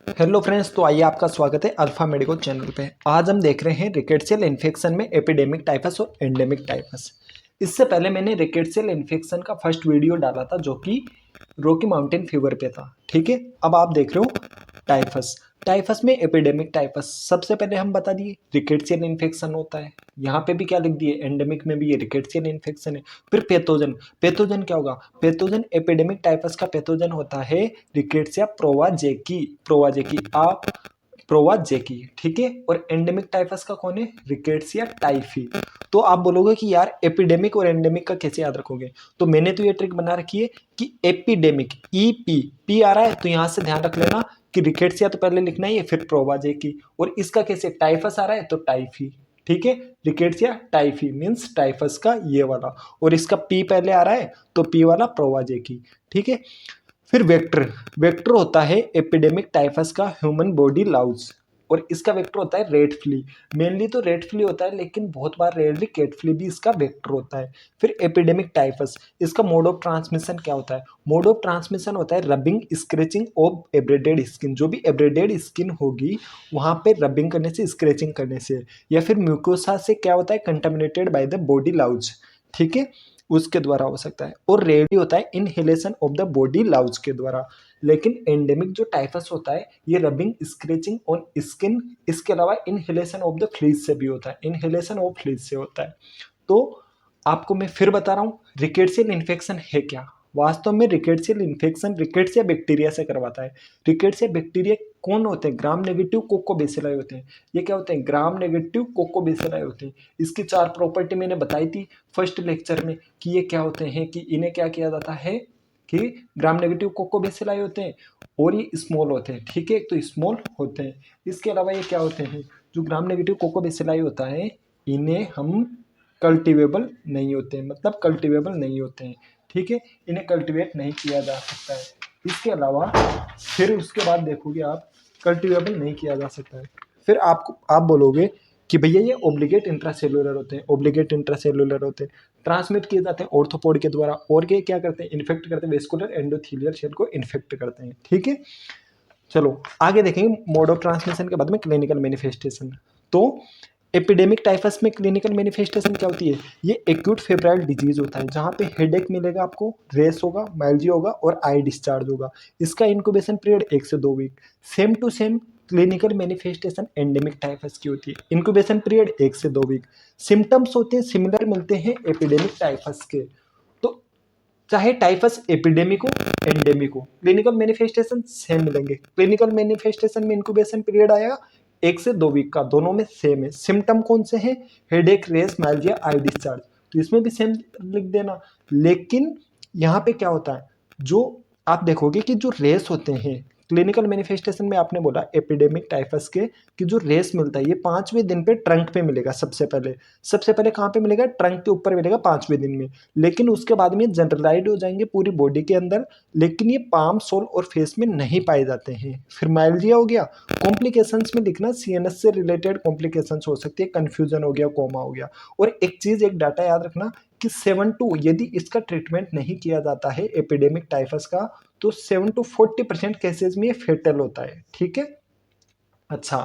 Hello friends, तो आइए आपका स्वागत है अल्फा मेडिकल चैनल पे। आज हम देख रहे हैं रिकेट्सियल इन्फेक्शन में एपिडेमिक टाइफस और एंडेमिक टाइफस। इससे पहले मैंने रिकेट्सियल इन्फेक्शन का फर्स्ट वीडियो डाला था जो कि रॉकी माउंटेन फीवर पे था। ठीक है, अब आप देख रहे हो टाइफस। टाइफस में एपिडेमिक टाइफस सबसे पहले हम बता दिए रिकेट्सियल इन्फेक्शन होता है। यहाँ पे भी क्या लिख दिए, एंडेमिक में भी ये रिकेट्सियल इन्फेक्शन है। फिर पैथोजन, पैथोजन क्या होगा? पैथोजन एपिडेमिक टाइफस का पैथोजन होता है रिकेट्सिया प्रोवाजेकी। आप प्रोवाजेकी, ठीक है। और एंडेमिक टाइफस का कौन है? Rickettsia typhi. तो आप बोलोगे कि यार एपिडेमिक और एंडेमिक का कैसे याद रखोगे? तो मैंने तो ये ट्रिक बना रखी है कि एपिडेमिक ई पी पी आ रहा है तो यहां से ध्यान रख लेना कि रिकेट्सिया तो पहले लिखना ही है, फिर प्रोवाजेकी। और इसका कैसे, टाइफस आ रहा है तो टाइफी, ठीक है। रिकेट्सिया टाइफी मीन्स टाइफस का ये वाला, और इसका पी पहले आ रहा है तो पी वाला प्रोवाजेकी, ठीक है। फिर वेक्टर, वेक्टर होता है एपिडेमिक टाइफस का ह्यूमन बॉडी लाउज, और इसका वेक्टर होता है रेड फ्ली। मेनली तो रेड फ्ली होता है, लेकिन बहुत बार रेयरली कैट फ्ली भी इसका वेक्टर होता है। फिर एपिडेमिक टाइफस, इसका मोड ऑफ ट्रांसमिशन क्या होता है? मोड ऑफ ट्रांसमिशन होता है रबिंग स्क्रेचिंग ऑफ एब्रेडेड स्किन। जो भी एब्रेडेड स्किन होगी वहां पे रबिंग करने से, स्क्रेचिंग करने से, या फिर म्यूकोसा से क्या होता है, कंटामिनेटेड बाय द बॉडी लाउज, ठीक है, उसके द्वारा हो सकता है। और रेयरली होता है इनहेलेशन ऑफ द बॉडी लाउज के द्वारा। लेकिन एंडेमिक जो टाइफस होता है ये रबिंग स्क्रेचिंग ऑन स्किन, इसके अलावा इनहेलेशन ऑफ द फ्लीज से भी होता है, इनहेलेशन ऑफ फ्लीज से होता है। तो आपको मैं फिर बता रहा हूँ रिकेट्सियल इन्फेक्शन है क्या। वास्तव में रिकेट्सियल इन्फेक्शन रिकेट्सिया बैक्टीरिया से करवाता है। रिकेट्सिया बैक्टीरिया कौन होते हैं? ग्राम नेगेटिव कोकोबैसिलाई होते हैं। ये क्या होते हैं? ग्राम नेगेटिव कोकोबैसिलाई होते हैं। इसकी 4 प्रॉपर्टी मैंने बताई थी फर्स्ट लेक्चर में कि ये क्या होते हैं, कि इन्हें क्या किया जाता है कि ग्राम नेगेटिव कोकोबैसिलाई होते हैं और ये स्मॉल होते हैं, ठीक है। तो स्मॉल होते हैं। इसके अलावा ये क्या होते हैं, जो ग्राम नेगेटिव कोकोबैसिलाई होता है इन्हें हम कल्टिवेबल नहीं होते हैं, मतलब कल्टिवेबल नहीं होते हैं, ठीक है। इन्हें कल्टिवेट नहीं किया जा सकता है। इसके अलावा फिर उसके बाद देखोगे आप, कल्टिवेबल नहीं किया जा सकता है। फिर आप बोलोगे कि भैया ये ओब्लिगेट इंट्रासेलुलर होते हैं, ओब्लिगेट इंट्रासेलुलर होते हैं, ट्रांसमिट किए जाते हैं ऑर्थोपोड के द्वारा, और ये क्या करते हैं, इन्फेक्ट करते हैं वेस्कुलर एंडोथेलियल सेल को इन्फेक्ट करते हैं, ठीक है। चलो आगे देखेंगे मोड ऑफ ट्रांसमिशन के बाद में क्लिनिकल मैनिफेस्टेशन। तो एपिडेमिक टाइफस में क्लिनिकल मैनिफेस्टेशन क्या होती है? ये एक्यूट फेब्राइल डिजीज होता है जहाँ पे हेडेक मिलेगा आपको, रेस होगा, माइल्जिया होगा और आई डिस्चार्ज होगा। इसका इंक्यूबेशन पीरियड 1 से 2 week. Same to same clinical manifestation endemic typhus की होती है, इंक्यूबेशन पीरियड 1 से 2 वीक। सिम्टम्स होते हैं सिमिलर मिलते हैं एपिडेमिक टाइफस के। तो चाहे टाइफस एपिडेमिक हो, एंडेमिक हो, क्लिनिकल मैनिफेस्टेशन सेम मिलेंगे। क्लिनिकल मैनिफेस्टेशन में इंक्यूबेशन पीरियड आएगा 1 से 2 वीक का, दोनों में सेम है। सिम्टम कौन से हैं? हेडेक, रेस, माइल्जिया, आई डिस्चार्ज। तो इसमें भी सेम लिख देना। लेकिन यहाँ पे क्या होता है, जो आप देखोगे कि जो रेस होते हैं क्लिनिकल मैनिफेस्टेशन में, आपने बोला एपिडेमिक टाइफस के कि जो रेस मिलता है ये 5वें दिन पे ट्रंक पे मिलेगा। सबसे पहले कहाँ पे मिलेगा? ट्रंक के ऊपर मिलेगा 5वें दिन में। लेकिन उसके बाद में जनरलाइज हो जाएंगे पूरी बॉडी के अंदर, लेकिन ये पाम, सोल और फेस में नहीं पाए जाते हैं। फिर माइल्जिया हो गया। कॉम्प्लिकेशंस में लिखना सीएनएस से रिलेटेड कॉम्प्लिकेशंस हो सकती है, कंफ्यूजन हो गया, कोमा हो गया। और एक चीज, एक डाटा याद रखना कि 7 टू, यदि इसका ट्रीटमेंट नहीं किया जाता है एपिडेमिक टाइफस का, तो 7 to 40% केसेस में ये फेटल होता है, ठीक है। अच्छा,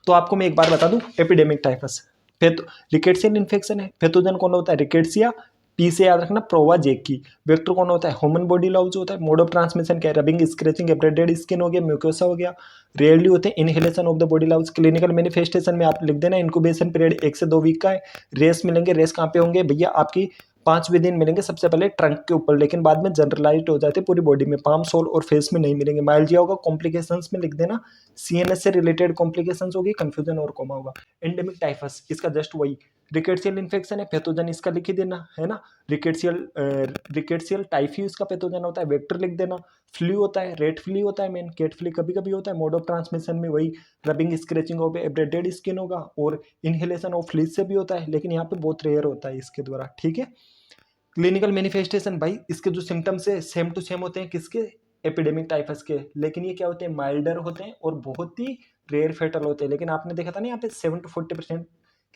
तो आपको मैं एक बार बता दूं एपिडेमिक टाइफस रिकेट्सियल इन्फेक्शन है। पैथोजन कौन होता है? रिकेट्सिया। पी से याद रखना प्रोवाजेकी। वेक्टर कौन होता है? ह्यूमन बॉडी लाउज होता है। मोड ऑफ ट्रांसमिशन क्या है? रबिंग, स्क्रैचिंग, एब्रेडेड स्किन हो गया, म्यूकोसा हो गया। रेयरली होते हैं inhalation of the body louse. Clinical manifestation में आप लिख देना इंक्यूबेशन पीरियड 1 से 2 वीक का है। रेस मिलेंगे, रेस कहाँ पे होंगे भैया? आपकी 5वें दिन मिलेंगे सबसे पहले ट्रंक के ऊपर, लेकिन बाद में जनरलाइज हो जाते पूरी बॉडी में, पाम, सोल और फेस में नहीं मिलेंगे। माइल्जिया होगा। कॉम्प्लिकेशंस में लिख देना सीएनएस से रिलेटेड कॉम्प्लिकेशंस होगी, कंफ्यूजन और कोमा होगा। एंडेमिक टाइफस इसका जस्ट वही रिकेट्सियल इन्फेक्शन है। पैथोजन इसका लिख ही देना है ना, रिकेट्सियल टाइफी इसका पैथोजन होता है। वेक्टर लिख देना। फ्लू होता है, रेड फ्लू होता है, मेन कैट फ्लू कभी कभी होता है। मोड ऑफ ट्रांसमिशन में वही रबिंग, स्क्रैचिंग हो गया, एब्रेडेड स्किन होगा, और इनहेलेशन ऑफ फ्लीज से भी होता है, लेकिन यहाँ पे बहुत रेयर होता है इसके द्वारा, ठीक है। क्लिनिकल मैनिफेस्टेशन भाई इसके जो सिम्टम्स है सेम टू सेम होते हैं किसके? एपिडेमिक टाइफस के। लेकिन ये क्या होते हैं? माइल्डर होते हैं और बहुत ही रेयर फेटल होते हैं। लेकिन आपने देखा था ना यहाँ पे 7 to 40%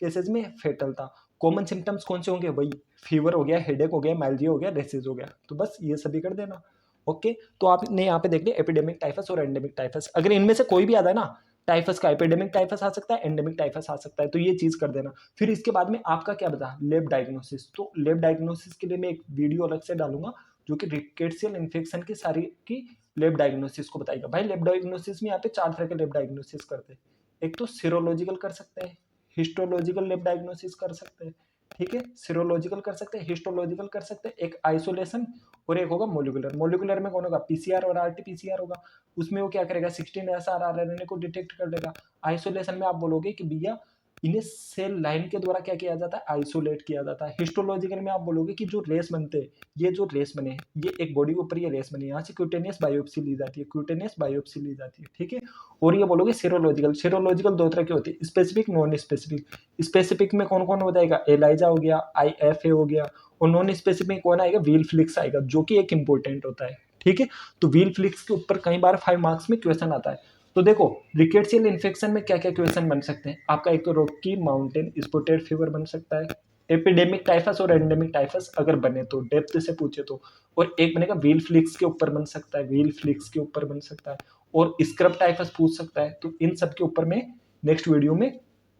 केसेस में फेटल था। कॉमन सिम्टम्स कौन से होंगे? वही फीवर हो गया, हेडेक हो गया, माइल्जिया हो गया, रेसेस हो गया। तो बस ये सभी कर देना। ओके, तो आपने यहाँ पे देख लिया एपिडेमिक टाइफस और एंडेमिक टाइफस। अगर इनमें से कोई भी आता है ना, टाइफस का एपिडेमिक टाइफस आ सकता है, एंडेमिक टाइफस आ सकता है, तो ये चीज कर देना। फिर इसके बाद में आपका क्या बता, लैब डायग्नोसिस। तो लैब डायग्नोसिस के लिए मैं एक वीडियो अलग से डालूंगा जो कि रिकेट्सियल इन्फेक्शन की सारी की लैब डायग्नोसिस को बताएगा। भाई लैब डायग्नोसिस में यहाँ पे 4 तरह के लैब डायग्नोसिस करते हैं। एक तो सीरोलॉजिकल कर सकते हैं, हिस्टोलॉजिकल लैब डायग्नोसिस कर सकते हैं, ठीक है, सीरोलॉजिकल कर सकते हैं, हिस्टोलॉजिकल कर सकते हैं, एक आइसोलेशन, और एक होगा मोलिकुलर। मोलिकुलर में कौन होगा, पीसीआर और आरटीपीसीआर होगा। उसमें वो क्या करेगा, 16 आरएनए को डिटेक्ट कर लेगा। आइसोलेशन में आप बोलोगे कि भैया इन्हें सेल लाइन के द्वारा क्या किया जाता है, आइसोलेट किया जाता है। हिस्टोलॉजिकल में आप बोलोगे कि जो रेस बनते हैं, ये जो रेस बने हैं, ये एक बॉडी के ऊपर ये रेस बनी है, यहाँ से क्यूटेनियस बायोप्सी ली जाती है, क्यूटेनियस बायोप्सी ली जाती है, ठीक है। और ये बोलोगे सीरोलॉजिकल। सीरोलॉजिकल 2 तरह के होते हैं, स्पेसिफिक, नॉन स्पेसिफिक। स्पेसिफिक में कौन कौन हो जाएगा, एलाइजा हो गया, आईएफए हो गया, और नॉन स्पेसिफिक में कौन आएगा, व्हील फ्लिक्स आएगा, जो कि एक इंपॉर्टेंट होता है, ठीक है। तो व्हील फ्लिक्स के ऊपर कई बार 5 मार्क्स में क्वेश्चन आता है। तो देखो रिकेट्सियल इन्फेक्शन में क्या क्या क्वेश्चन बन सकते हैं आपका, एक तो रॉकी माउंटेन स्पॉटेड फीवर बन सकता है, एपिडेमिक टाइफस और एंडेमिक टाइफस अगर बने तो डेप्थ से पूछे तो, और एक बनेगा व्हील फ्लिक्स के ऊपर बन सकता है, व्हील फ्लिक्स के ऊपर बन सकता है, और स्क्रब टाइफस पूछ सकता है। तो इन सब के ऊपर मैं नेक्स्ट वीडियो में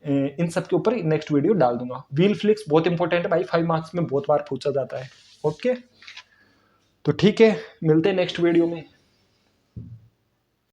इन सब के ऊपर नेक्स्ट वीडियो डाल दूंगा। व्हील फ्लिक्स बहुत इंपॉर्टेंट है भाई, 5 मार्क्स में बहुत बार पूछा जाता है। ओके, तो ठीक है, मिलते हैं नेक्स्ट वीडियो में।